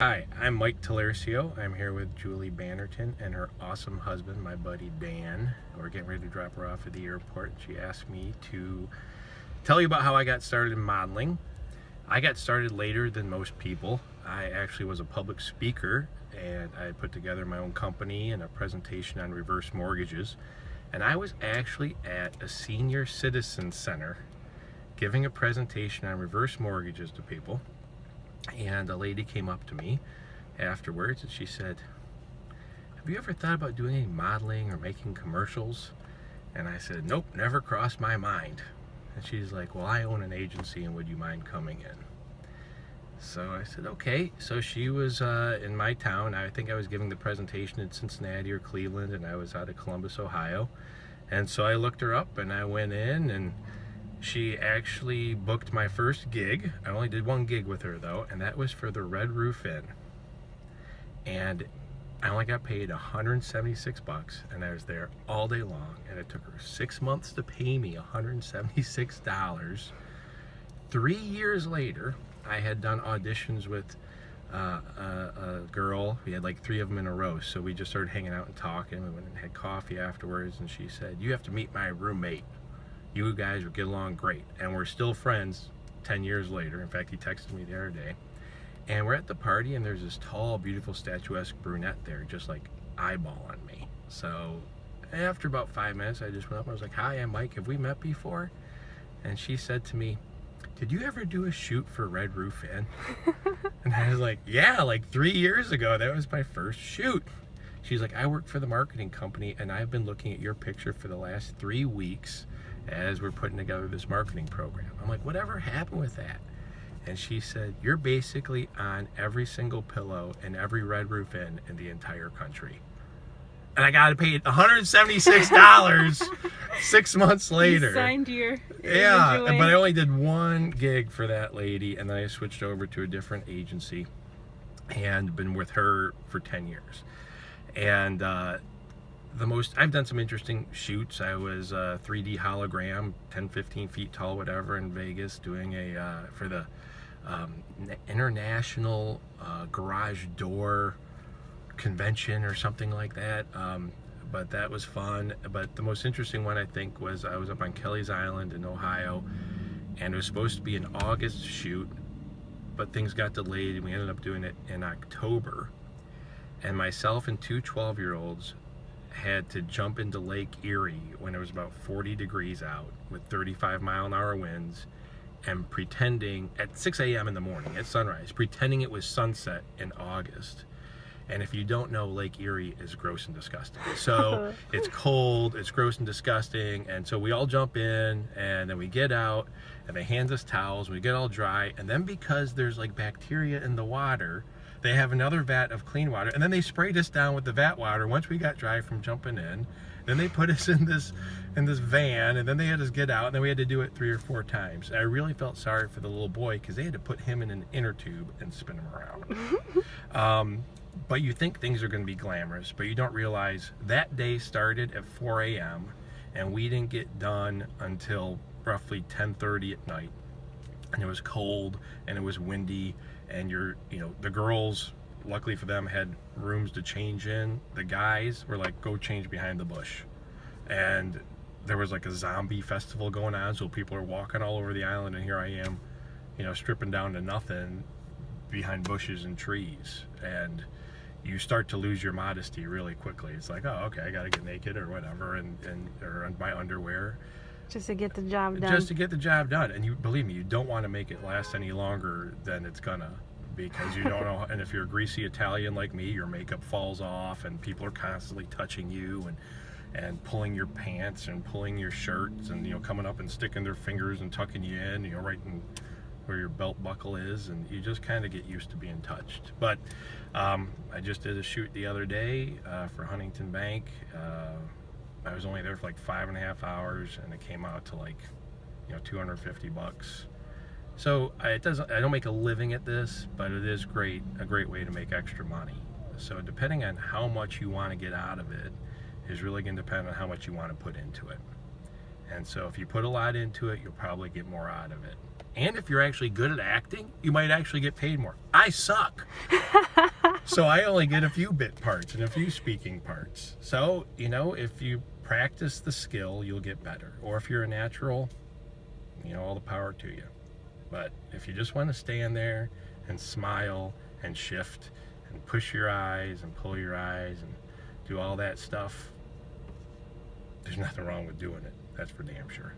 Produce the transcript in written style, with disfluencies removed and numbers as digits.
Hi, I'm Mike Taliercio. I'm here with Julie Bannerton and her awesome husband, my buddy Dan. We're getting ready to drop her off at the airport. She asked me to tell you about how I got started in modeling. I got started later than most people. I actually was a public speaker and I put together my own company and a presentation on reverse mortgages. And I was actually at a senior citizen center giving a presentation on reverse mortgages to people. And a lady came up to me afterwards and she said, "Have you ever thought about doing any modeling or making commercials?" And I said, "Nope, never crossed my mind." And she's like, "Well, I own an agency and would you mind coming in?" So I said, okay. So she was in my town. I think I was giving the presentation in Cincinnati or Cleveland, and I was out of Columbus, Ohio. And so I looked her up and I went in, and she actually booked my first gig. I only did one gig with her though, and that was for the Red Roof Inn. And I only got paid $176, and I was there all day long, and it took her 6 months to pay me $176. 3 years later, I had done auditions with a girl. We had like 3 of them in a row, so we just started hanging out and talking. We went and had coffee afterwards, and she said, "You have to meet my roommate. You guys would get along great." And we're still friends 10 years later. In fact, he texted me the other day. And we're at the party, and there's this tall, beautiful, statuesque brunette there, just like eyeballing me. So after about 5 minutes, I just went up and I was like, "Hi, I'm Mike. Have we met before?" And she said to me, "Did you ever do a shoot for Red Roof Inn?" And I was like, "Yeah, like 3 years ago. That was my first shoot." She's like, "I work for the marketing company, and I've been looking at your picture for the last 3 weeks as we're putting together this marketing program." I'm like, "Whatever happened with that?" And she said, "You're basically on every single pillow in every Red Roof Inn in the entire country." And I got paid $176 6 months later. You signed your Yeah, enjoy. but I only did one gig for that lady, and then I switched over to a different agency and been with her for 10 years. And I've done some interesting shoots. I was a 3D hologram, 10, 15 feet tall, whatever, in Vegas, doing for the International Garage Door Convention or something like that. But that was fun. But the most interesting one, I think, was I was up on Kelly's Island in Ohio, and it was supposed to be an August shoot, but things got delayed, and we ended up doing it in October. And myself and 2 12-year-olds had to jump into Lake Erie when it was about 40 degrees out with 35-mile-an-hour winds, and pretending at 6 a.m. in the morning at sunrise, pretending it was sunset in August. And if you don't know, Lake Erie is gross and disgusting. So it's cold, it's gross and disgusting, and so we all jump in, and then we get out, and they hand us towels, we get all dry, and then because there's like bacteria in the water, they have another vat of clean water, and then they sprayed us down with the vat water once we got dry from jumping in. Then they put us in this van, and then they had us get out, and then we had to do it 3 or 4 times. I really felt sorry for the little boy because they had to put him in an inner tube and spin him around. But you think things are going to be glamorous, but you don't realize that day started at 4 a.m. and we didn't get done until roughly 10:30 at night. And it was cold and it was windy, and the girls, luckily for them, had rooms to change in. The guys were like, "Go change behind the bush." And there was like a zombie festival going on, so people are walking all over the island, and here I am, stripping down to nothing behind bushes and trees. And you start to lose your modesty really quickly. It's like, oh, okay, I gotta get naked or whatever, or in my underwear. Just to get the job done. Just to get the job done. And you believe me, you don't want to make it last any longer than it's gonna, because you don't know. And if you're a greasy Italian like me, your makeup falls off, and people are constantly touching you and pulling your pants and pulling your shirts, and coming up and sticking their fingers and tucking you in, right in where your belt buckle is, and you just kind of get used to being touched. But I just did a shoot the other day for Huntington Bank. I was only there for like 5.5 hours, and it came out to like $250. So I don't make a living at this, but it is a great way to make extra money. So depending on how much you want to get out of it is really going to depend on how much you want to put into it. And so if you put a lot into it, you'll probably get more out of it. And if you're actually good at acting, you might actually get paid more. I suck. So I only get a few bit parts and a few speaking parts. So, you know, if you practice the skill, you'll get better. Or if you're a natural, you know, all the power to you. But if you just want to stand there and smile and shift and push your eyes and pull your eyes and do all that stuff, there's nothing wrong with doing it. That's for damn sure.